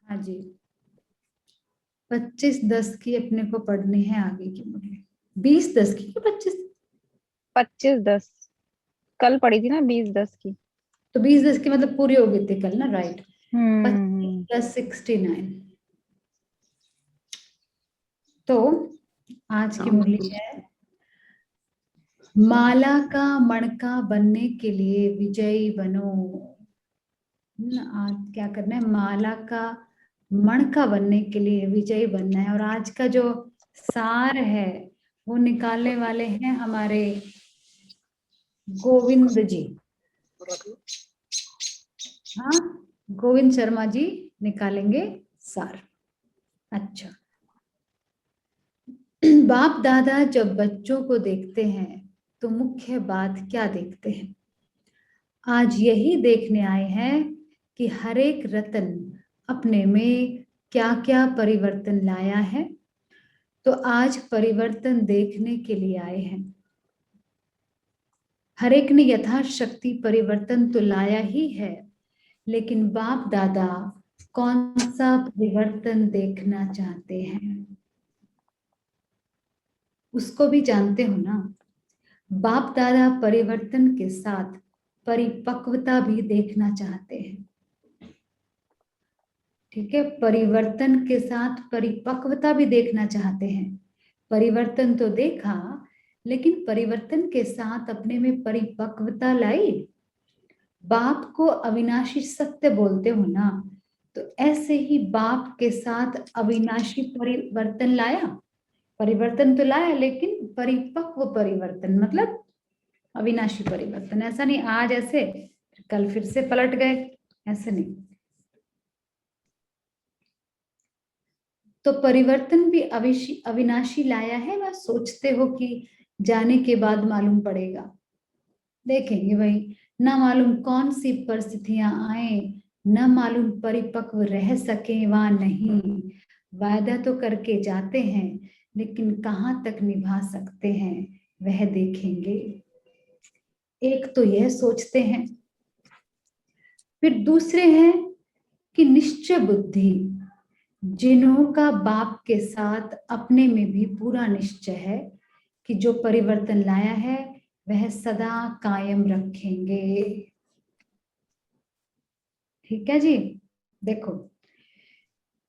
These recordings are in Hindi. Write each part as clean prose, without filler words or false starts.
हाँ जी, 25-10 की अपने को पढ़नी है आगे की मुरली। 20-10 की कि 25? 25-10 कल पड़ी थी ना, 20-10 की। तो 20-10 की मतलब पूरी हो गई थी कल ना, राइट। पच्चीस हम्म। प्लस 69। तो आज की मुरली है, माला का मणका बनने के लिए विजयी बनो। आज क्या करना है, माला का मणका बनने के लिए विजयी बनना है। और आज का जो सार है वो निकालने वाले हैं हमारे गोविंद जी। हाँ, गोविंद शर्मा जी निकालेंगे सार। अच्छा, बाप दादा जब बच्चों को देखते हैं तो मुख्य बात क्या देखते हैं? आज यही देखने आए हैं कि हर एक रतन अपने में क्या क्या परिवर्तन लाया है। तो आज परिवर्तन देखने के लिए आए हैं। हर एक ने यथाशक्ति परिवर्तन तो लाया ही है, लेकिन बाप दादा कौन सा परिवर्तन देखना चाहते हैं उसको भी जानते हो ना। बाप दादा परिवर्तन के साथ परिपक्वता भी देखना चाहते हैं। ठीक है, परिवर्तन के साथ परिपक्वता भी देखना चाहते हैं। परिवर्तन तो देखा, लेकिन परिवर्तन के साथ अपने में परिपक्वता लाई। बाप को अविनाशी सत्य बोलते हो ना, तो ऐसे ही बाप के साथ अविनाशी परिवर्तन लाया। परिवर्तन तो लाया, लेकिन परिपक्व परिवर्तन मतलब अविनाशी परिवर्तन। ऐसा नहीं आज ऐसे कल फिर से पलट गए, ऐसे नहीं। तो परिवर्तन भी अविनाशी लाया है, वह सोचते हो कि जाने के बाद मालूम पड़ेगा। देखेंगे भाई, ना मालूम कौन सी परिस्थितियां आए, न मालूम परिपक्व रह सके वा नहीं। वायदा तो करके जाते हैं, लेकिन कहाँ तक निभा सकते हैं वह देखेंगे। एक तो यह सोचते हैं। फिर दूसरे हैं कि निश्चय बुद्धि, जिन्हों का बाप के साथ अपने में भी पूरा निश्चय है कि जो परिवर्तन लाया है वह सदा कायम रखेंगे। ठीक है जी। देखो,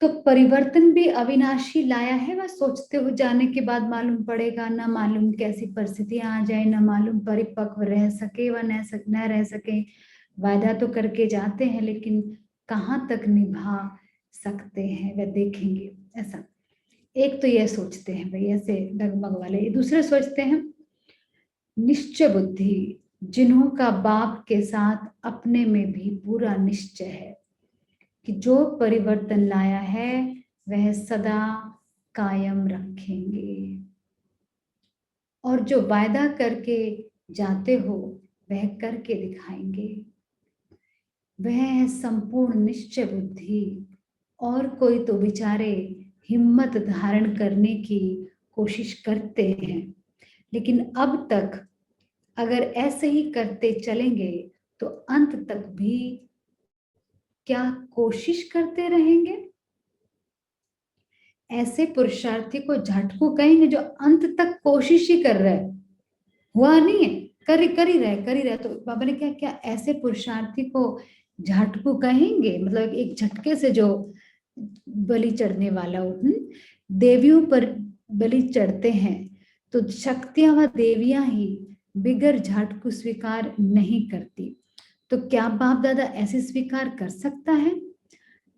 तो परिवर्तन भी अविनाशी लाया है, वह सोचते हो जाने के बाद मालूम पड़ेगा। न मालूम कैसी परिस्थितियां आ जाए, न मालूम परिपक्व रह सके व न रह सके। वादा तो करके जाते हैं, लेकिन कहाँ तक निभा सकते हैं वह देखेंगे। ऐसा एक तो यह सोचते हैं भाई, ऐसे डगमग वाले। दूसरे सोचते हैं निश्चय बुद्धि, जिन्हों का बाप के साथ अपने में भी पूरा निश्चय है कि जो परिवर्तन लाया है वह सदा कायम रखेंगे। और जो वायदा करके जाते हो वह करके दिखाएंगे। वह है संपूर्ण निश्चय बुद्धि। और कोई तो बेचारे हिम्मत धारण करने की कोशिश करते हैं, लेकिन अब तक अगर ऐसे ही करते चलेंगे तो अंत तक भी क्या कोशिश करते रहेंगे। ऐसे पुरुषार्थी को झटकू कहेंगे जो अंत तक कोशिश ही कर रहा है, हुआ नहीं है, कर ही रहे। तो बाबा ने क्या क्या ऐसे पुरुषार्थी को झटकू कहेंगे, मतलब एक झटके से जो बलि चढ़ने वाला हो। देवियों पर बलि चढ़ते हैं तो शक्तियां व देवियां ही बिगर झटकू स्वीकार नहीं करती। तो क्या बाप दादा ऐसे स्वीकार कर सकता है?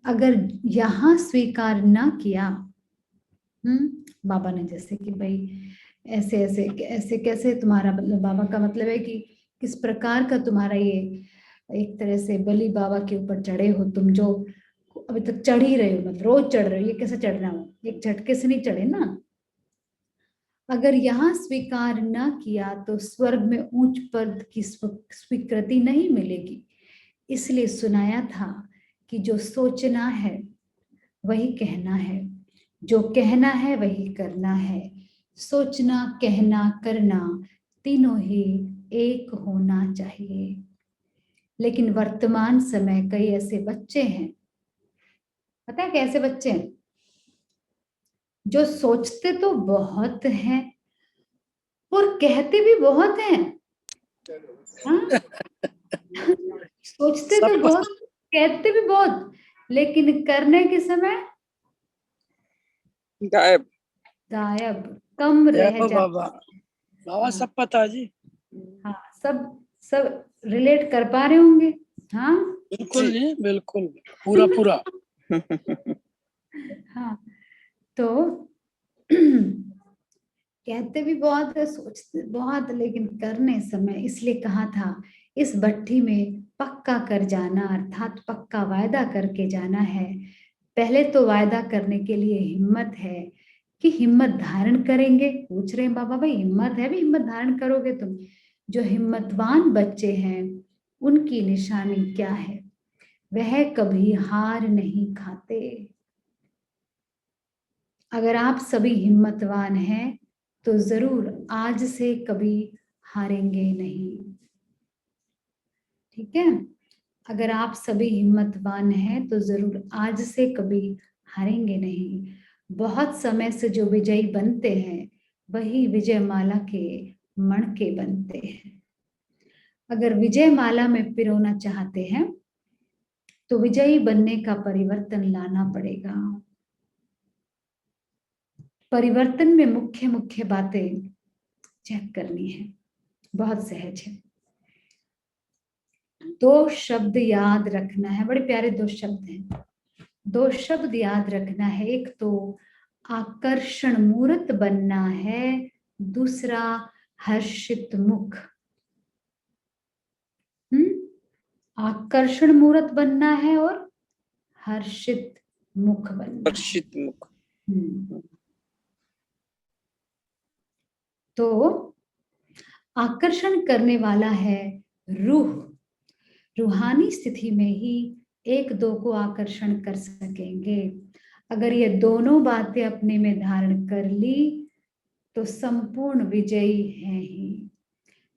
अगर यहाँ स्वीकार ना किया, बाबा ने जैसे कि भाई ऐसे ऐसे ऐसे कैसे, तुम्हारा मतलब बाबा का मतलब है कि किस प्रकार का तुम्हारा ये एक तरह से बलि बाबा के ऊपर चढ़े हो तुम, जो अभी तक चढ़ ही रहे हो, मतलब रोज चढ़ रहे हो। ये कैसे चढ़ना हो, एक झटके से नहीं चढ़े ना। अगर यहाँ स्वीकार ना किया तो स्वर्ग में ऊंच पद की स्वीकृति नहीं मिलेगी। इसलिए सुनाया था कि जो सोचना है वही कहना है, जो कहना है वही करना है। सोचना, कहना, करना तीनों ही एक होना चाहिए। लेकिन वर्तमान समय कई ऐसे बच्चे हैं पता है कैसे बच्चे हैं? जो सोचते तो बहुत हैं और कहते भी बहुत हैं। हाँ? सोचते तो सब बहुत, कहते भी बहुत, लेकिन करने के समय गायब। गायब, कम जय रह हो जाते। बाबा। बाबा हाँ, सब पता है जी। हाँ, सब सब रिलेट कर पा रहे होंगे। हाँ। बिल्कुल जी, बिल्कुल पूरा पूरा। हाँ, तो कहते भी बहुत है, सोचते बहुत, लेकिन करने समय, इसलिए कहा था इस भट्ठी में पक्का कर जाना, अर्थात पक्का वायदा करके जाना है। पहले तो वायदा करने के लिए हिम्मत है कि हिम्मत धारण करेंगे। पूछ रहे हैं बाबा, भाई हिम्मत है भी, हिम्मत धारण करोगे तुम? जो हिम्मतवान बच्चे हैं उनकी निशानी क्या है? वह कभी हार नहीं खाते। अगर आप सभी हिम्मतवान हैं तो जरूर आज से कभी हारेंगे नहीं। ठीक है? अगर आप सभी हिम्मतवान हैं तो जरूर आज से कभी हारेंगे नहीं। बहुत समय से जो विजयी बनते हैं वही विजय माला के मणके बनते हैं। अगर विजय माला में पिरोना चाहते हैं तो विजयी बनने का परिवर्तन लाना पड़ेगा। परिवर्तन में मुख्य मुख्य बातें चेक करनी है, बहुत सहज है। दो शब्द याद रखना है, बड़े प्यारे दो शब्द हैं। दो शब्द याद रखना है, एक तो आकर्षण मूर्त बनना है, दूसरा हर्षित मुख। आकर्षण मूर्त बनना है और हर्षित मुख बनना है। हर्षित मुख। तो आकर्षण करने वाला है रूह। रूहानी स्थिति में ही एक दो को आकर्षण कर सकेंगे। अगर ये दोनों बातें अपने में धारण कर ली तो संपूर्ण विजयी है ही।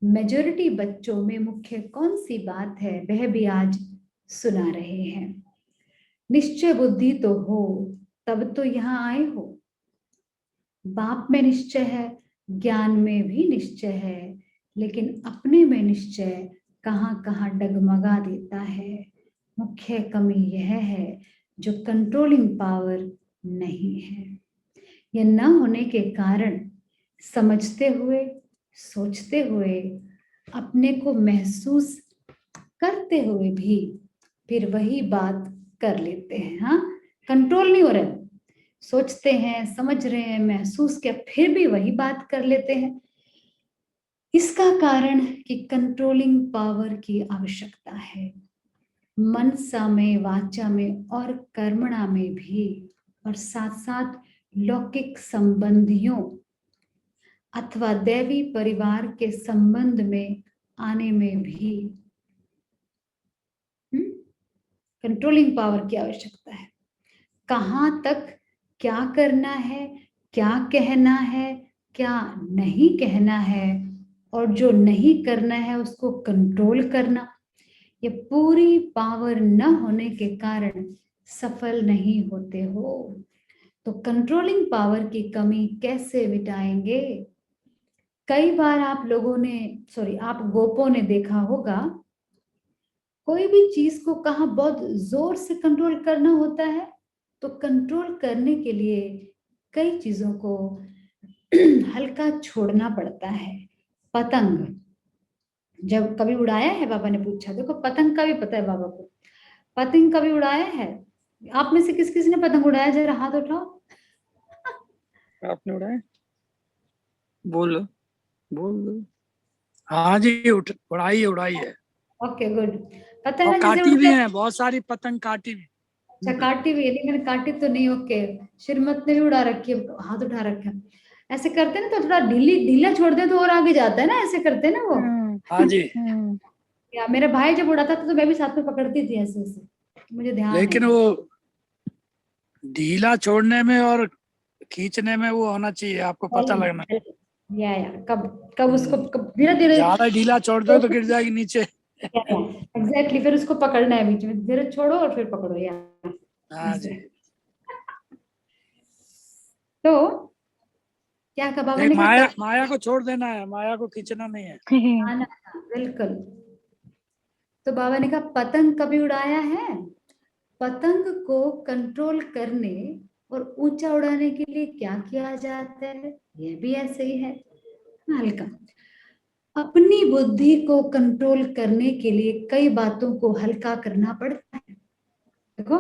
मेजॉरिटी बच्चों में मुख्य कौन सी बात है वह भी आज सुना रहे हैं। निश्चय बुद्धि तो हो तब तो यहाँ आए हो। बाप में निश्चय है, ज्ञान में भी निश्चय है, लेकिन अपने में निश्चय कहाँ कहाँ डगमगा देता है। मुख्य कमी यह है जो कंट्रोलिंग पावर नहीं है। यह न होने के कारण समझते हुए, सोचते हुए, अपने को महसूस करते हुए भी फिर वही बात कर लेते हैं। हाँ, कंट्रोल नहीं हो रहा है, सोचते हैं, समझ रहे हैं, महसूस किया, फिर भी वही बात कर लेते हैं। इसका कारण कि कंट्रोलिंग पावर की आवश्यकता है, मनसा में, वाचा में और कर्मणा में भी, और साथ साथ लौकिक संबंधियों अथवा दैवी परिवार के संबंध में आने में भी कंट्रोलिंग पावर की आवश्यकता है। कहाँ तक क्या करना है, क्या कहना है, क्या नहीं कहना है, और जो नहीं करना है उसको कंट्रोल करना, ये पूरी पावर न होने के कारण सफल नहीं होते हो। तो कंट्रोलिंग पावर की कमी कैसे मिटाएंगे? कई बार आप लोगों ने, सॉरी, आप गोपों ने देखा होगा, कोई भी चीज को कहाँ बहुत जोर से कंट्रोल करना होता है तो कंट्रोल करने के लिए कई चीजों को हल्का छोड़ना पड़ता है। पतंग जब कभी उड़ाया है, बाबा ने पूछा, देखो पतंग का भी पता है बाबा को, पतंग कभी उड़ाया है? आप में से किस किस ने पतंग उड़ाया, जरा हाथ उठाओ। आपने उड़ाया? बोलो बोलो। हाँ जी, उड़ाई है, उड़ाई है। Okay, good. पता है और ना जैसे काटी भी उड़ते, है, बहुत सारी पतंग काटी भी। अच्छा काटी भी है, नहीं मैंने काटी तो नहीं। ओके, श्रीमत ने भी उड़ा रखी है, हाथ उठा रखा है। ऐसे करते हैं ना तो थोड़ा ढीली ढीला छोड़ दे तो और आगे जाता है ना, ऐसे करते हैं ना वो। हाँ जी। या मेरा भाई जब उड़ाता था तो मैं भी साथ में पकड़ती थी ऐसे ऐसे, मुझे ध्यान है। लेकिन वो ढीला छोड़ने में और खींचने में वो होना चाहिए, आपको पता लगना। या कब कब उसको धीरे धीरे, ज्यादा ढीला छोड़ दो तो गिर जाएगी नीचे। एग्जैक्टली, फिर उसको पकड़ना है बीच में, धीरे छोड़ो और फिर पकड़ो, या हाँ ऐसे। जी। तो क्या कहा बाबा नहीं, ने माया कहा? माया को छोड़ देना है, माया को खींचना नहीं है। आना, बिल्कुल। तो बाबा ने कहा पतंग कभी उड़ाया है? पतंग को कंट्रोल करने और ऊंचा उड़ाने के लिए क्या किया जाता है? ये भी ऐसे ही है, हल्का। अपनी बुद्धि को कंट्रोल करने के लिए कई बातों को हल्का करना पड़ता है। देखो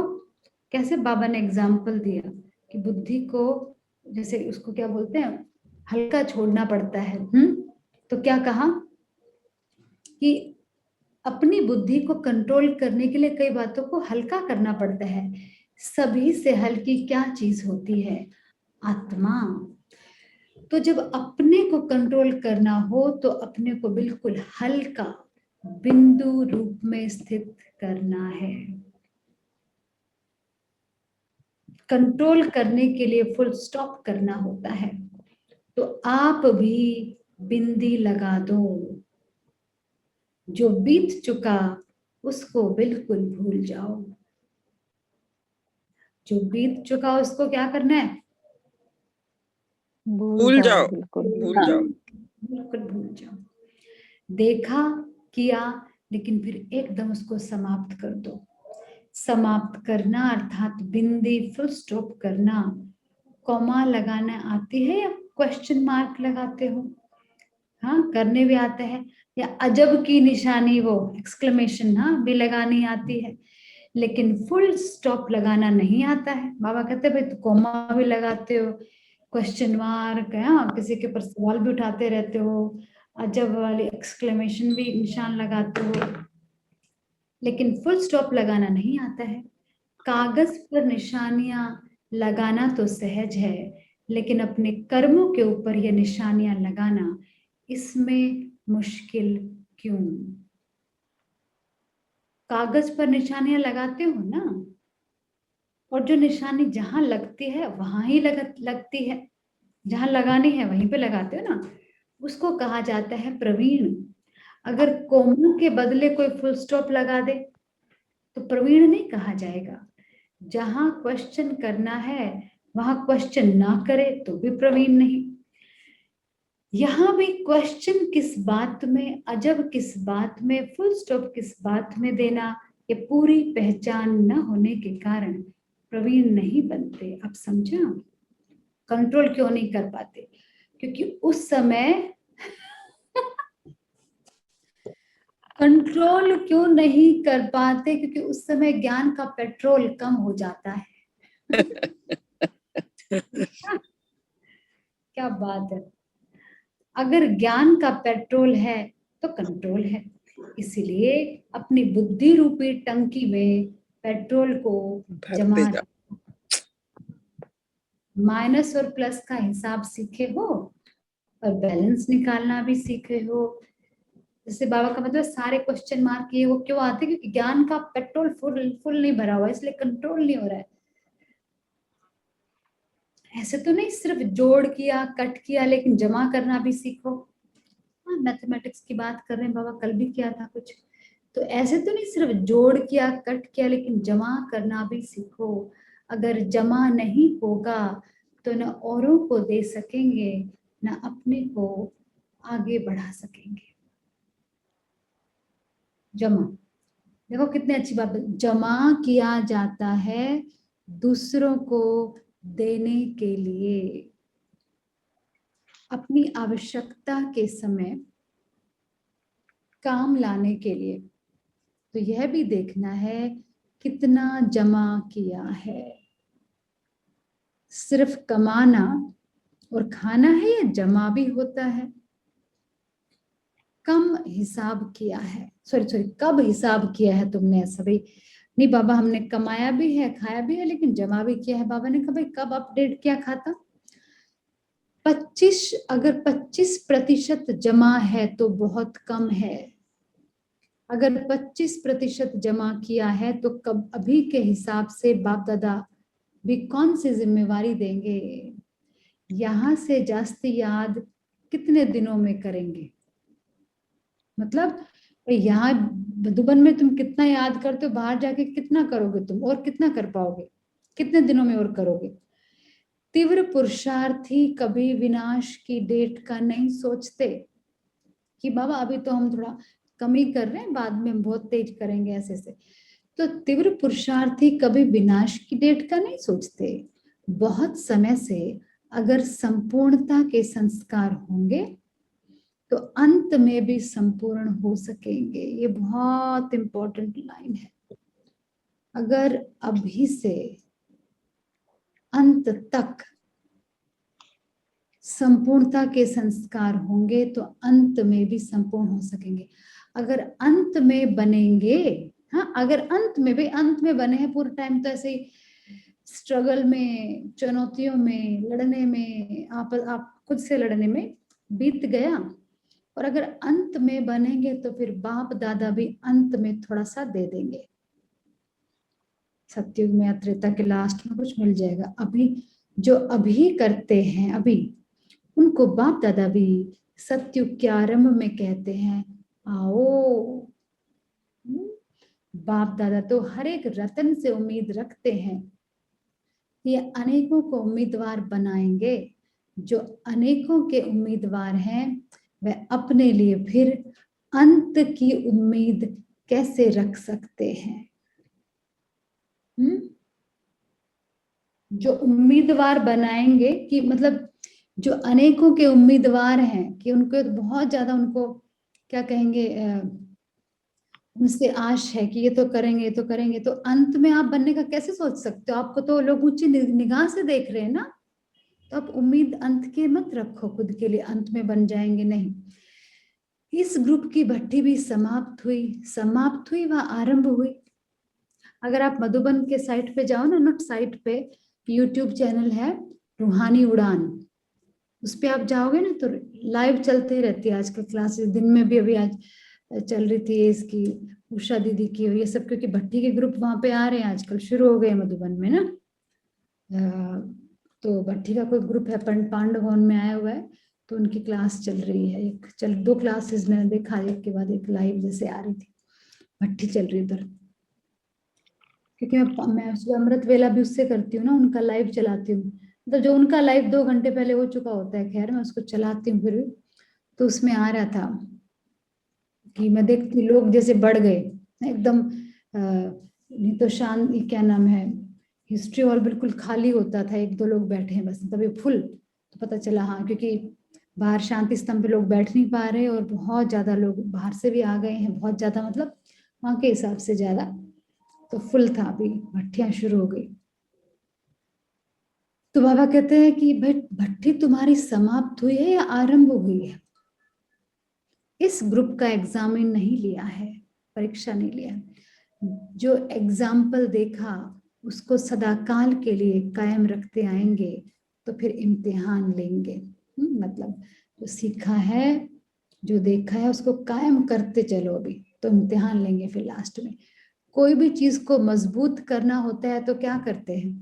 कैसे बाबा ने एग्जाम्पल दिया कि बुद्धि को, जैसे उसको क्या बोलते हैं, हल्का छोड़ना पड़ता है। तो क्या कहा कि अपनी बुद्धि को कंट्रोल करने के लिए कई बातों को हल्का करना पड़ता है। सभी से हल्की क्या चीज होती है? आत्मा। तो जब अपने को कंट्रोल करना हो तो अपने को बिल्कुल हल्का बिंदु रूप में स्थित करना है। कंट्रोल करने के लिए फुल स्टॉप करना होता है। तो आप भी बिंदी लगा दो। जो बीत चुका उसको बिल्कुल भूल जाओ। जो बीत चुका उसको क्या करना है? भूल भूल जाओ, जाओ, बिल्कुल भूल जाओ। बिल्कुल भूल जाओ। देखा, किया, लेकिन फिर एकदम उसको समाप्त कर दो। समाप्त करना अर्थात बिंदी फुल स्टॉप करना। कॉमा लगाना आती है या क्वेश्चन मार्क लगाते हो? हाँ, करने भी आता है। या अजब की निशानी, वो एक्सक्लेमेशन, हाँ, भी लगानी आती है, लेकिन फुल स्टॉप लगाना नहीं आता है। बाबा कहते हैं भाई तो कॉमा भी लगाते हो, क्वेश्चन मार्क, हाँ, किसी के ऊपर सवाल भी उठाते रहते हो, अजब वाली एक्सक्लेमेशन भी निशान लगाते हो, लेकिन फुल स्टॉप लगाना नहीं आता है। कागज पर निशानियां लगाना तो सहज है, लेकिन अपने कर्मों के ऊपर यह निशानियां लगाना, इसमें मुश्किल क्यों? कागज पर निशानियां लगाते हो ना, और जो निशानी जहां लगती है वहां ही लगती है, जहां लगानी है वहीं पे लगाते हो ना, उसको कहा जाता है प्रवीण। अगर कोमा के बदले कोई फुल स्टॉप लगा दे तो प्रवीण नहीं कहा जाएगा। जहां क्वेश्चन करना है वहां क्वेश्चन ना करे तो भी प्रवीण नहीं। यहां भी क्वेश्चन किस बात में, अजब किस बात में, फुल स्टॉप किस बात में देना, ये पूरी पहचान न होने के कारण प्रवीण नहीं बनते। अब समझा? कंट्रोल क्यों नहीं कर पाते? क्योंकि उस समय कंट्रोल क्यों नहीं कर पाते? क्योंकि उस समय ज्ञान का पेट्रोल कम हो जाता है। क्या बात है! अगर ज्ञान का पेट्रोल है तो कंट्रोल है। इसीलिए अपनी बुद्धि रूपी टंकी में पेट्रोल को जमा, भरते जाओ। माइनस और प्लस का हिसाब सीखे हो और बैलेंस निकालना भी सीखे हो। जैसे बाबा का मतलब सारे क्वेश्चन मार्क ये वो क्यों आते? क्योंकि ज्ञान का पेट्रोल फुल नहीं भरा हुआ, इसलिए कंट्रोल नहीं हो रहा है। ऐसे तो नहीं सिर्फ जोड़ किया, कट किया, लेकिन जमा करना भी सीखो। हाँ, मैथमेटिक्स की बात कर रहे हैं बाबा, कल भी किया था कुछ। तो ऐसे तो नहीं सिर्फ जोड़ किया, कट किया, लेकिन जमा करना भी सीखो। अगर जमा नहीं होगा तो न औरों को दे सकेंगे, न अपने को आगे बढ़ा सकेंगे। जमा, देखो कितनी अच्छी बात है। जमा किया जाता है दूसरों को देने के लिए, अपनी आवश्यकता के समय काम लाने के लिए। तो यह भी देखना है कितना जमा किया है। सिर्फ कमाना और खाना है या जमा भी होता है? कम हिसाब किया है, सॉरी कब हिसाब किया है तुमने? सभी नहीं बाबा, हमने कमाया भी है, खाया भी है, लेकिन जमा भी किया है। बाबा ने कहा भाई कब अपडेट किया खाता? 25, अगर 25% जमा है तो बहुत कम है। अगर 25% जमा किया है तो कब अभी के हिसाब से बाप दादा भी कौन सी जिम्मेवारी देंगे? यहां से जास्ती याद कितने दिनों में करेंगे? मतलब यहाँ मधुबन में तुम कितना याद करते हो, बाहर जाके कितना करोगे तुम, और कितना कर पाओगे? कितने दिनों में और करोगे? तीव्र पुरुषार्थी कभी विनाश की डेट का नहीं सोचते कि बाबा अभी तो हम थोड़ा कम ही कर रहे हैं, बाद में हम बहुत तेज करेंगे ऐसे से। तो तीव्र पुरुषार्थी कभी विनाश की डेट का नहीं सोचते। बहुत समय से अगर संपूर्णता के संस्कार होंगे तो अंत में भी संपूर्ण हो सकेंगे। ये बहुत इंपॉर्टेंट लाइन है। अगर अभी से अंत तक संपूर्णता के संस्कार होंगे तो अंत में भी संपूर्ण हो सकेंगे। अगर अंत में बनेंगे, हाँ, अगर अंत में बने हैं पूरे टाइम तो ऐसे ही स्ट्रगल में, चुनौतियों में, लड़ने में, आप खुद से लड़ने में बीत गया। और अगर अंत में बनेंगे तो फिर बाप दादा भी अंत में थोड़ा सा दे देंगे। सतयुग में या त्रेता के लास्ट में कुछ मिल जाएगा। अभी जो अभी करते हैं अभी, उनको बाप दादा भी सतयुग के आरंभ में कहते हैं आओ। बाप दादा तो हर एक रतन से उम्मीद रखते हैं, ये अनेकों को उम्मीदवार बनाएंगे। जो अनेकों के उम्मीदवार हैं वह अपने लिए फिर अंत की उम्मीद कैसे रख सकते हैं? जो उम्मीदवार बनाएंगे कि मतलब जो अनेकों के उम्मीदवार हैं कि उनको बहुत ज्यादा, उनको क्या कहेंगे, उनसे आश है कि ये तो करेंगे, ये तो करेंगे, तो अंत में आप बनने का कैसे सोच सकते हो? आपको तो लोग ऊंची निगाह से देख रहे हैं ना। तो आप उम्मीद अंत के मत रखो खुद के लिए, अंत में बन जाएंगे, नहीं। इस ग्रुप की भट्टी भी समाप्त हुई व आरंभ हुई। अगर आप मधुबन के साइट पे जाओ ना, नोट साइट पे यूट्यूब चैनल है रूहानी उड़ान, उस पे आप जाओगे ना तो लाइव चलते ही रहती है आजकल क्लासेस। दिन में भी अभी आज चल रही थी इसकी, उषा दीदी की और ये सब, क्योंकि भट्टी के ग्रुप वहां पे आ रहे हैं आजकल, शुरू हो गए मधुबन में ना। तो भट्टी का कोई ग्रुप है, पांडव भवन में आया हुआ है, तो उनकी क्लास चल रही है। दो क्लासेस मैंने देखा, एक के बाद एक लाइव जैसे आ रही थी। भट्टी चल रही उधर, क्योंकि मैं अमृत वेला भी उससे करती हूँ ना, उनका लाइव चलाती हूँ। तो जो उनका लाइव 2 घंटे पहले हो चुका होता है, खैर मैं उसको चलाती हूँ फिर भी। तो उसमें आ रहा था कि मैं देखती लोग जैसे बढ़ गए एकदम, नहीं तो शांत, क्या नाम है, हिस्ट्री हॉल बिल्कुल खाली होता था, 1-2 लोग बैठे हैं बस, तभी फुल। तो पता चला हाँ, क्योंकि बाहर शांति स्तंभ पे लोग बैठ नहीं पा रहे और बहुत ज्यादा लोग बाहर से भी आ गए हैं, बहुत ज्यादा मतलब वहां के हिसाब से ज्यादा, तो फुल था। अभी भट्टियां शुरू हो गई। तो बाबा कहते हैं कि भाई भट्टी तुम्हारी समाप्त हुई है या आरंभ हुई है? इस ग्रुप का एग्जामिन नहीं लिया है, परीक्षा नहीं लिया। जो एग्जाम्पल देखा उसको सदाकाल के लिए कायम रखते आएंगे तो फिर इम्तिहान लेंगे। मतलब जो सीखा है, जो देखा है, उसको कायम करते चलो अभी, तो इम्तिहान लेंगे फिर लास्ट में। कोई भी चीज को मजबूत करना होता है तो क्या करते हैं?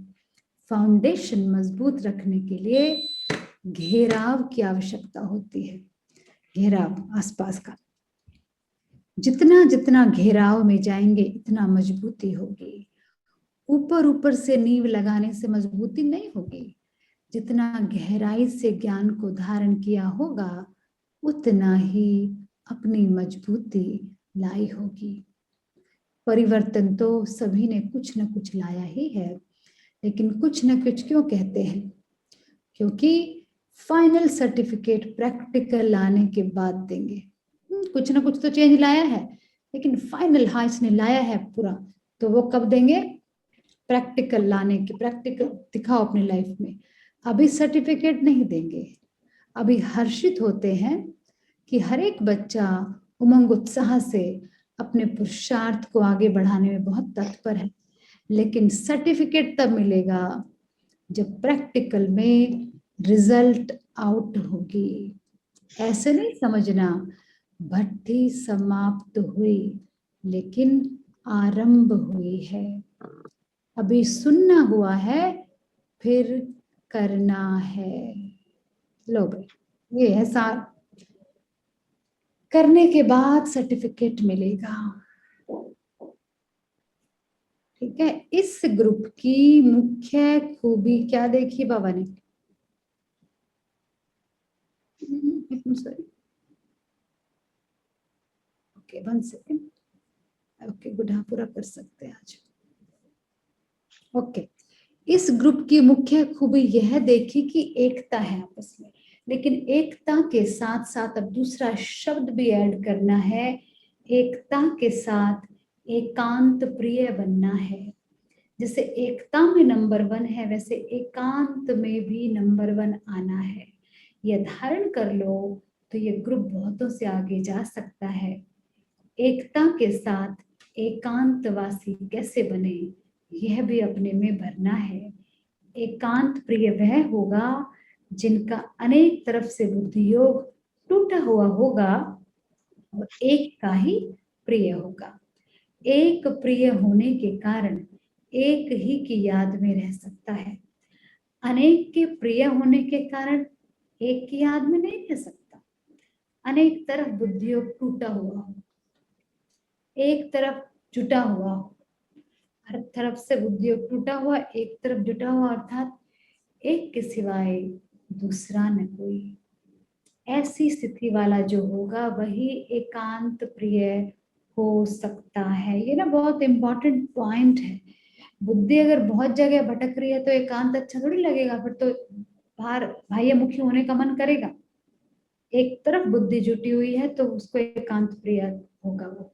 फाउंडेशन मजबूत रखने के लिए घेराव की आवश्यकता होती है। घेराव आसपास का, जितना जितना घेराव में जाएंगे इतना मजबूती होगी। ऊपर ऊपर से नींव लगाने से मजबूती नहीं होगी। जितना गहराई से ज्ञान को धारण किया होगा उतना ही अपनी मजबूती लाई होगी। परिवर्तन तो सभी ने कुछ न कुछ लाया ही है, लेकिन कुछ न कुछ क्यों कहते हैं? क्योंकि फाइनल सर्टिफिकेट प्रैक्टिकल लाने के बाद देंगे। कुछ ना कुछ तो चेंज लाया है, लेकिन फाइनल हाँ इसने लाया है पूरा, तो वो कब देंगे? प्रैक्टिकल लाने के, प्रैक्टिकल दिखाओ अपनी लाइफ में। अभी सर्टिफिकेट नहीं देंगे। अभी हर्षित होते हैं कि हर एक बच्चा उमंग उत्साह से अपने पुरुषार्थ को आगे बढ़ाने में बहुत तत्पर है, लेकिन सर्टिफिकेट तब मिलेगा जब प्रैक्टिकल में रिजल्ट आउट होगी। ऐसे नहीं समझना भट्टी समाप्त हुई लेकिन आरंभ हुई है। अभी सुनना हुआ है, फिर करना है। लो भाई ये है सार, करने के बाद सर्टिफिकेट मिलेगा। ठीक है। इस ग्रुप की मुख्य खूबी क्या देखी बाबा ने? Sorry, okay 1 second, okay good, हाँ पूरा कर सकते हैं आज। ओके, इस ग्रुप की मुख्य खूबी यह देखी कि एकता है आपस में, लेकिन एकता के साथ साथ अब दूसरा शब्द भी ऐड करना है। एकता के साथ एकांत प्रिय बनना है। जैसे एकता में नंबर 1 है, वैसे एकांत में भी नंबर 1 आना है। यह धारण कर लो तो ये ग्रुप बहुतों से आगे जा सकता है। एकता के साथ एकांतवासी कैसे बने, यह भी अपने में भरना है। एकांत प्रिय वह होगा जिनका अनेक तरफ से बुद्धि योग टूटा हुआ होगा और एक का ही प्रिय होगा। एक प्रिय होने के कारण एक ही की याद में रह सकता है। अनेक के प्रिय होने के कारण एक की याद में नहीं रह सकता। अनेक तरफ बुद्धि योग टूटा हुआ हो, एक तरफ जुटा हुआ हो, हर तरफ से बुद्धि योग टूटा हुआ, एक तरफ जुटा हुआ, अर्थात एक के सिवाय दूसरा न कोई। ऐसी स्थिति वाला जो होगा वही एकांत प्रिय हो सकता है। ये ना बहुत इंपॉर्टेंट पॉइंट है। बुद्धि अगर बहुत जगह भटक रही है तो एकांत अच्छा थोड़ी लगेगा, फिर तो बाहर बाह्य मुखी होने का मन करेगा। एक तरफ बुद्धि जुटी हुई है तो उसको एकांत प्रिय होगा वो,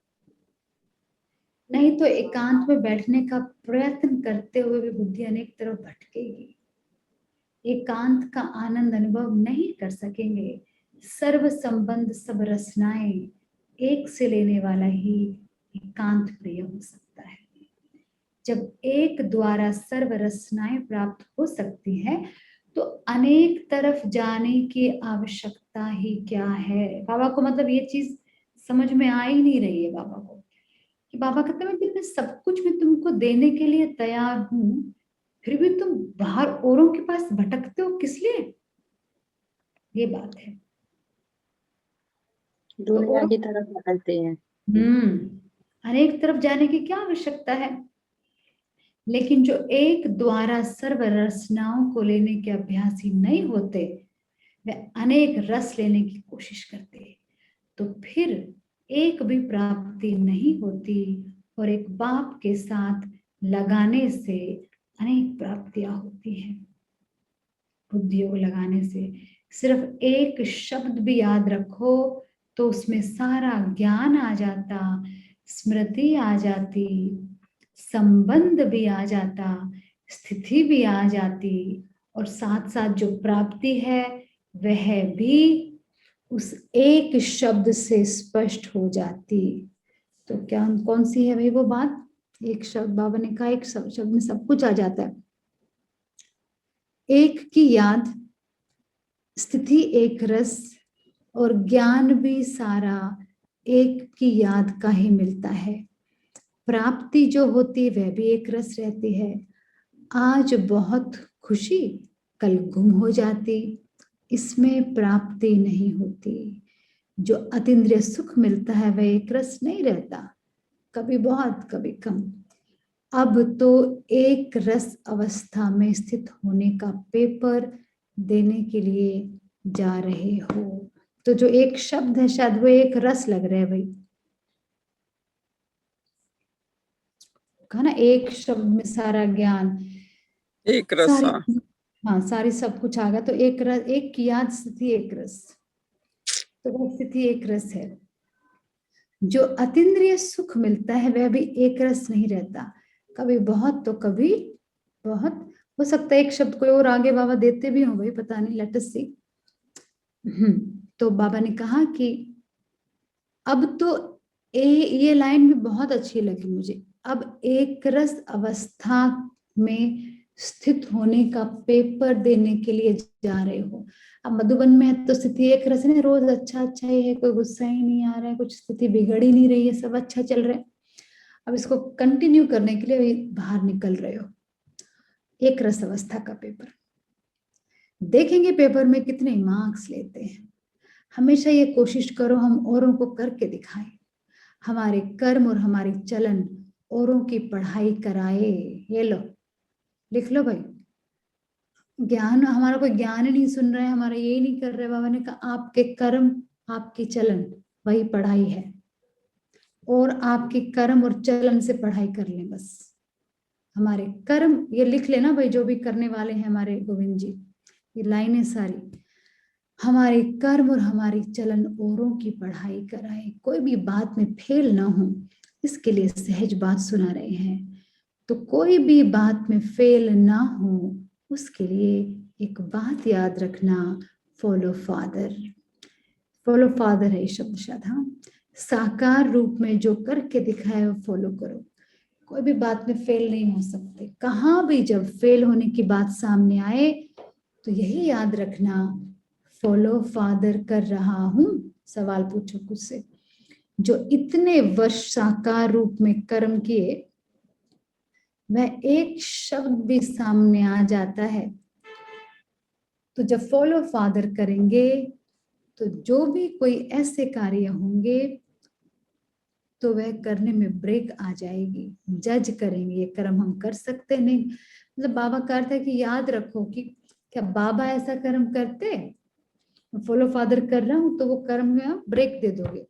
नहीं तो एकांत में बैठने का प्रयत्न करते हुए भी बुद्धि अनेक तरफ भटकेगी। एकांत का आनंद अनुभव नहीं कर सकेंगे। सर्व संबंध सब रसनाएं एक से लेने वाला ही एकांत प्रिय हो सकता है। जब एक द्वारा सर्व रसनाएं प्राप्त हो सकती है तो अनेक तरफ जाने की आवश्यकता ही क्या है। बाबा को मतलब ये चीज समझ में आ ही नहीं रही है बाबा को, कि बाबा कहते हैं कि मैं सब कुछ मैं तुमको देने के लिए तैयार हूं, फिर भी तुम बाहर औरों के पास भटकते हो, किस लिए? ये बात है। दुनिया की तरफ भटकते हैं। अनेक तरफ जाने की क्या आवश्यकता है। लेकिन जो एक द्वारा सर्व रसनाओं को लेने के अभ्यासी नहीं होते, वे अनेक रस लेने की कोशिश करते, तो फिर एक भी प्राप्ति नहीं होती और एक बाप के साथ लगाने से अनेक प्राप्तियां होती हैं। बुद्धि योग लगाने से सिर्फ एक शब्द भी याद रखो तो उसमें सारा ज्ञान आ जाता, स्मृति आ जाती, संबंध भी आ जाता, स्थिति भी आ जाती, और साथ साथ जो प्राप्ति है वह भी उस एक शब्द से स्पष्ट हो जाती। तो क्या कौन सी है भाई वो बात? एक शब्द, बाबा ने कहा एक शब्द में सब कुछ आ जाता है। एक की याद, स्थिति एक रस, और ज्ञान भी सारा एक की याद का ही मिलता है। प्राप्ति जो होती है वह भी एक रस रहती है। आज बहुत खुशी कल गुम हो जाती, इसमें प्राप्ति नहीं होती। जो अतीन्द्रिय सुख मिलता है वह एक रस नहीं रहता, कभी बहुत कभी कम। अब तो एक रस अवस्था में स्थित होने का पेपर देने के लिए जा रहे हो। तो जो एक शब्द है शायद वो एक रस लग रहा है भाई, कहा ना एक शब्द में सारा ज्ञान, एक रसा। हाँ सारी सब कुछ आ गया। तो एक रस, एक की याद, स्थिति एक रस, तो वो स्थिति एक रस है। जो अतीन्द्रिय सुख मिलता है वह भी एक रस नहीं रहता, कभी बहुत तो कभी बहुत। हो सकता है एक शब्द कोई और आगे बाबा देते भी हो भाई, पता नहीं, लेट अस सी। तो बाबा ने कहा कि अब तो ये लाइन भी बहुत अच्छी लगी मुझे। अब एक रस अवस्था में स्थित होने का पेपर देने के लिए जा रहे हो। अब मधुबन में तो स्थिति एक रस है, रोज अच्छा अच्छा ही है, कोई गुस्सा ही नहीं आ रहा है, कुछ स्थिति बिगड़ ही नहीं रही है, सब अच्छा चल रहा है। अब इसको कंटिन्यू करने के लिए बाहर निकल रहे हो। एक रस अवस्था का पेपर देखेंगे, पेपर में कितने मार्क्स लेते हैं। हमेशा ये कोशिश करो हम औरों को करके दिखाएं, हमारे कर्म और हमारी चलन औरों की पढ़ाई कराए। ये लो लिख लो भाई, ज्ञान, हमारा कोई ज्ञान ही नहीं सुन रहा है, हमारा ये नहीं कर रहे। बाबा ने कहा आपके कर्म आपकी चलन वही पढ़ाई है, और आपके कर्म और चलन से पढ़ाई कर लें बस। हमारे कर्म, ये लिख लेना भाई, जो भी करने वाले हैं हमारे गोविंद जी, ये लाइनें सारी, हमारे कर्म और हमारी चलन औरों की पढ़ाई कराए, कोई भी बात में फेल ना हो, इसके लिए सहज बात सुना रहे हैं। तो कोई भी बात में फेल ना हो, उसके लिए एक बात याद रखना, फॉलो फादर। फॉलो फादर है शब्द शायद, हाँ, साकार रूप में जो करके दिखाए वो फॉलो करो। कोई भी बात में फेल नहीं हो सकते। कहाँ भी जब फेल होने की बात सामने आए तो यही याद रखना, फॉलो फादर कर रहा हूं। सवाल पूछो खुद से, जो इतने वर्ष साकार रूप में कर्म किए, वह एक शब्द भी सामने आ जाता है तो जब फॉलो फादर करेंगे तो जो भी कोई ऐसे कार्य होंगे तो वह करने में ब्रेक आ जाएगी, जज करेंगे ये कर्म हम कर सकते नहीं। मतलब बाबा कहते हैं कि याद रखो कि क्या बाबा ऐसा कर्म करते, फॉलो फादर कर रहा हूं तो वो कर्म में आप ब्रेक दे दोगे।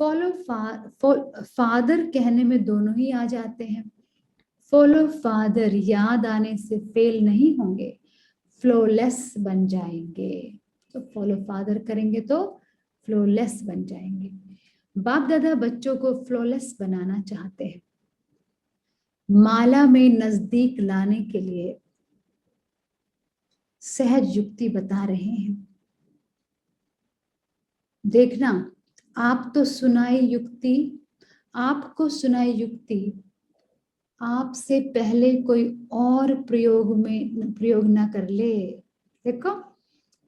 फॉलो फादर कहने में दोनों ही आ जाते हैं। फॉलो फादर याद आने से फेल नहीं होंगे, फ्लोलेस बन जाएंगे। तो फॉलो फादर करेंगे तो फ्लोलेस बन जाएंगे। बाप दादा बच्चों को फ्लोलेस बनाना चाहते हैं, माला में नजदीक लाने के लिए सहज युक्ति बता रहे हैं। देखना, आप तो सुनाई युक्ति, आपको सुनाई युक्ति, आपसे पहले कोई और प्रयोग ना कर ले। देखो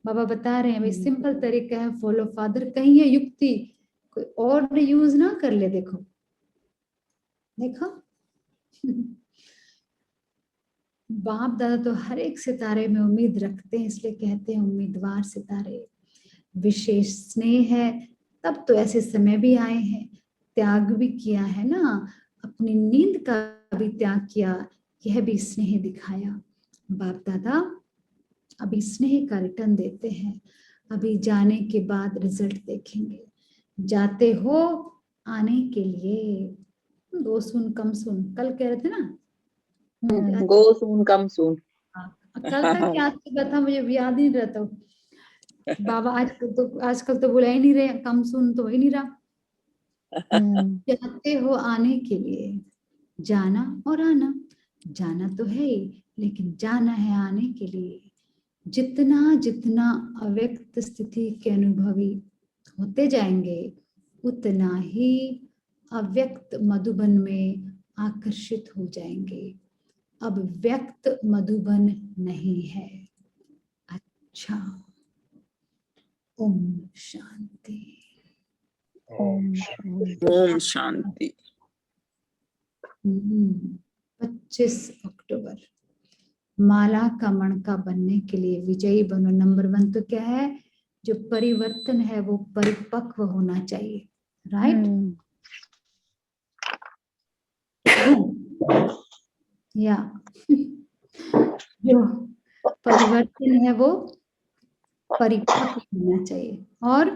बाबा बता रहे हैं भाई, सिंपल तरीका है फॉलो फादर, कहीं ये युक्ति कोई और यूज ना कर ले। देखो देखो बाप दादा तो हर एक सितारे में उम्मीद रखते हैं, इसलिए कहते हैं उम्मीदवार सितारे। विशेष स्नेह है, तब तो ऐसे समय भी आए हैं, त्याग भी किया है ना, अपनी नींद का भी त्याग किया, यह भी स्नेह दिखाया। बाप दादा अभी स्नेह का रिटर्न देते हैं, अभी जाने के बाद रिजल्ट देखेंगे। जाते हो आने के लिए, दो सुन कम सुन, कल कह रहे थे ना, गो सून कम सून। कल तक याद किया था, मुझे याद ही नहीं रहता। बाबा आजकल तो बुला ही नहीं रहे, कम सुन तो ही नहीं रहा। जाते हो आने के लिए, जाना और आना, जाना तो है ही लेकिन जाना है आने के लिए। जितना जितना अव्यक्त स्थिति के अनुभवी होते जाएंगे, उतना ही अव्यक्त मधुबन में आकर्षित हो जाएंगे। अब व्यक्त मधुबन नहीं है। अच्छा, ओम शांति। ओम शांति। 25 अक्टूबर, माला का मणका बनने के लिए विजयी बनो। नंबर 1 तो क्या है, जो परिवर्तन है वो परिपक्व होना चाहिए, राइट? या जो परिवर्तन है वो परिपक्व होना चाहिए, और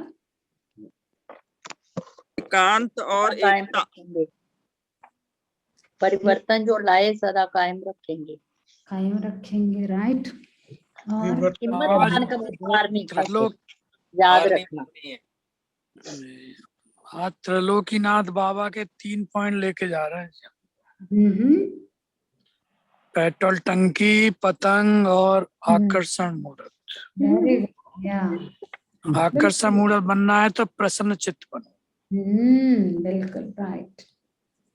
एकांत और कायम एकता। रखेंगे, परिवर्तन जो लाए सदा कायम रखेंगे, कायम रखेंगे, राइट? और हिम्मत आज हार कभी हार नहीं खाते, त्रिलोक याद रखना। आज त्रिलोकीनाथ बाबा के 3 पॉइंट लेके जा रहे हैं। पेट्रोल टंकी, पतंग और आकर्षण मूर्त। वेरी गुड, या आकर्षण मूर्त बनना है तो प्रसन्न चित्त बनो। बिल्कुल राइट।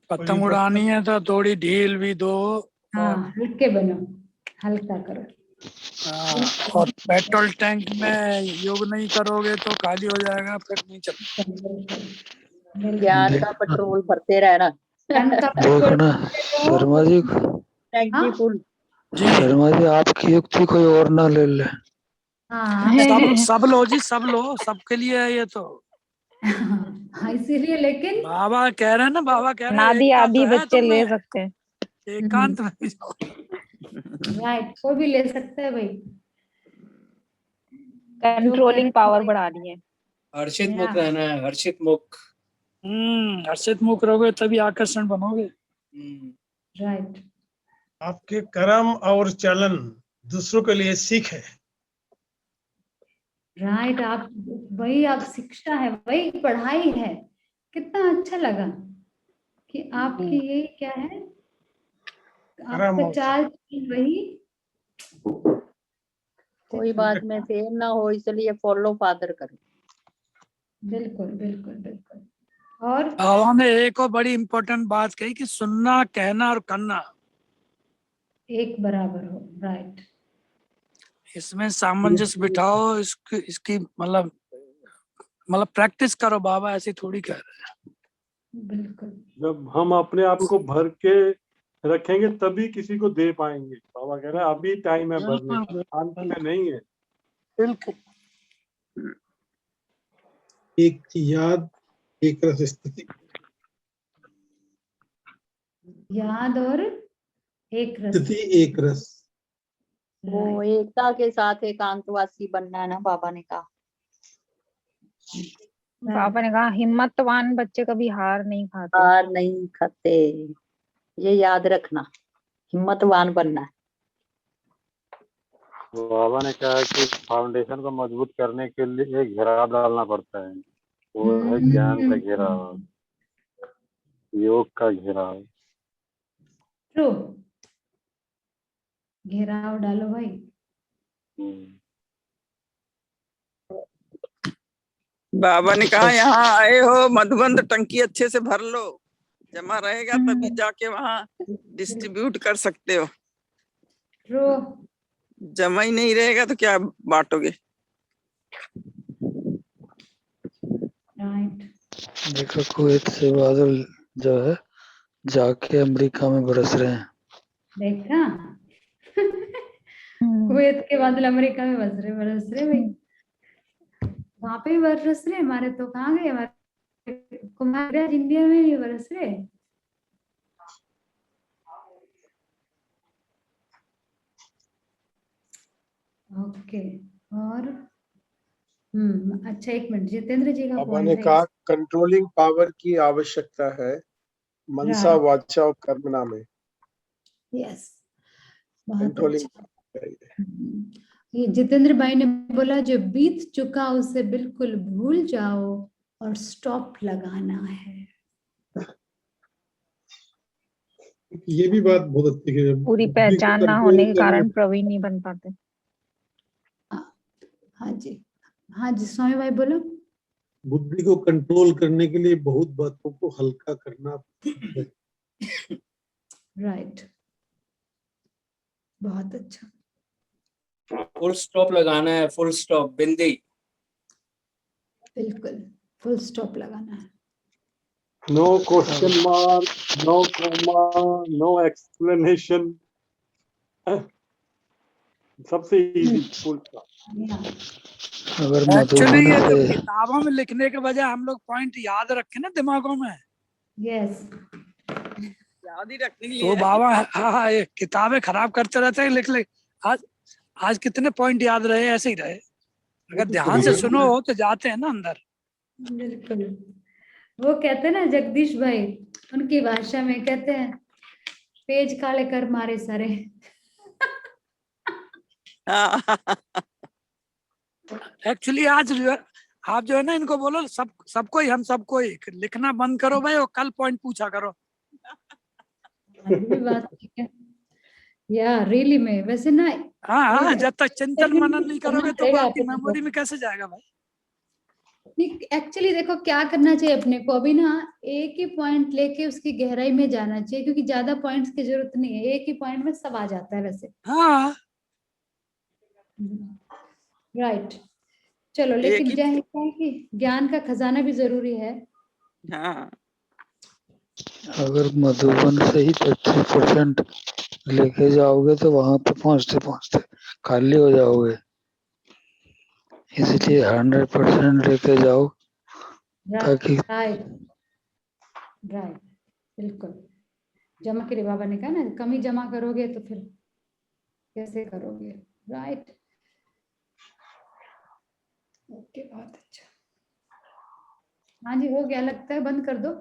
पतंग उड़ानी है तो थोड़ी ढील भी दो। हाँ, हल्के बनो, हल्का करो। और पेट्रोल टैंक में योग नहीं करोगे तो खाली हो जाएगा, फिर नहीं चल। ज्ञान का पेट्रोल भरते रहना। देखना शर्मा जी, टैंकी फुल। शर्मा जी आपकी युक्ति कोई और ना ले ले। सब लो जी, सब लो, सबके लिए है ये तो। हाँ, इसीलिए, लेकिन बाबा कह रहे हैं ना, बाबा कह रहे हैं नादी एकता आदि तो है बच्चे तुम ले में, सकते हैं। एकांत में भी जाओ। राइट, कोई भी ले सकता है भाई। कंट्रोलिंग पावर बढ़ा रही है। हर्षित या। मुख रहना है, हर्षित मुख। हर्षित मुख रहोगे तभी आकर्षण बनोगे। राइट, आपके कर्म और चलन दूसरों के लिए सीख है। राइट। आप वही, आप शिक्षा है, वही पढ़ाई है। कितना अच्छा लगा कि आपकी ये क्या है, आपका चाल वही। कोई बात में फेल ना हो, इसलिए फॉलो फादर करो। बिल्कुल बिल्कुल बिल्कुल। और बाबा ने एक और बड़ी इंपॉर्टेंट बात कही कि सुनना, कहना और करना एक बराबर हो। राइट, इसमें सामंजस्य बिठाओ। इसकी मतलब प्रैक्टिस करो। बाबा ऐसी थोड़ी कह रहे हैं। बिल्कुल। जब हम अपने आप को भर के रखेंगे तभी किसी को दे पाएंगे। बाबा कह रहे हैं अभी टाइम है भरने का, अंत में नहीं है। बिल्कुल। एक याद, एक रस स्थिति। याद और एक रस। स्थिति एक रस। वो एकता के साथ एकांतवासी बनना है ना, बाबा ने कहा। पापा ने कहा हिम्मतवान बच्चे कभी हार नहीं खाते। हार नहीं खाते, ये याद रखना। हिम्मतवान बनना है। बाबा ने कहा कि फाउंडेशन को मजबूत करने के लिए एक घेराव डालना पड़ता है। वो है ज्ञान का घेराव, योग का घेराव। ट्रू, घेराव डालो भाई। बाबा ने कहा यहाँ आए हो, मधुबंद टंकी अच्छे से भर लो, जमा रहेगा तभी जाके वहाँ डिस्ट्रीब्यूट कर सकते हो। ट्रू। जमा ही नहीं रहेगा तो क्या बांटोगे। राइट। देखो कुवैत से बादल जो है जाके अमेरिका में बरस रहे हैं। देखा, कुवैत के बादल अमेरिका में बरस रहे भाई। वहां पे भी बरस रहे। हमारे तो कहाँ गए, हमारे कुमार इंडिया में भी बरस रहे। ओके। और अच्छा, एक मिनट, जितेंद्र जी का बाबा ने पॉइंट कहा है। कंट्रोलिंग पावर की आवश्यकता है मनसा, Right. वाचा और कर्मणा में। यस, बहुत कंट्रोलिंग अच्छा। ये जितेंद्र भाई ने बोला जो बीत चुका उसे बिल्कुल भूल जाओ और स्टॉप लगाना है। ये भी बात बहुत अच्छी है। पूरी पहचान ना होने के कारण प्रवीण नहीं बन पाते। हाँ जी, हाँ जी, स्वामी भाई बोलो। बुद्धि को कंट्रोल करने के लिए बहुत बातों को हल्का करना है। राइट, बहुत अच्छा। फुल स्टॉप लगाना है, फुल स्टॉप, बिंदी। बिल्कुल, फुल स्टॉप लगाना है। No question mark, no comma, no explanation. सबसे इजी फुल स्टॉप। अगर एक्चुअली मधुबन ये जो से किताबों में लिखने के बजाय हम लोग पॉइंट याद रखें ना दिमागों में। यस, याद ही रखने के तो लिए। बाबा हाँ ये किताबें खराब करते रहते हैं, लिख आज कितने पॉइंट याद रहे, ऐसे ही रहे। अगर ध्यान से सुनो तो जाते हैं ना अंदर। बिल्कुल। वो कहते हैं ना जगदीश भाई, उनकी भाषा में कहते हैं पेज काले कर मारे सारे। एक्चुअली आज आप जो है ना इनको बोलो सबको ही, हम सबको ही लिखना बंद करो भाई और कल पॉइंट पूछा करो। ये भी बात ठीक है। या रियली में वैसे ना, हाँ, जब तक चिंतन मनन नहीं करोगे तो वो आपकी आपको मेमोरी में कैसे जाएगा भाई। एक्चुअली देखो क्या करना चाहिए अपने को, अभी ना एक ही पॉइंट लेके उसकी गहराई में जाना चाहिए, क्योंकि ज्यादा पॉइंट्स की जरूरत नहीं है, एक ही पॉइंट में सब आ जाता है वैसे। हाँ राइट। चलो, लेकिन क्या है कि ज्ञान का खजाना भी जरूरी है। हाँ, अगर मधुबन से ही 25% लेके जाओगे तो वहां पे पहुंचते पहुंचते खाली हो जाओगे। इसलिए 100% लेके जाओ ताकि राइट, राइट, बिल्कुल। जमा के लिए बाबा ने कहा ना, कम ही जमा करोगे तो फिर कैसे करोगे, राइट? ओके, बहुत अच्छा। हाँ जी, हो गया लगता है, बंद कर दो।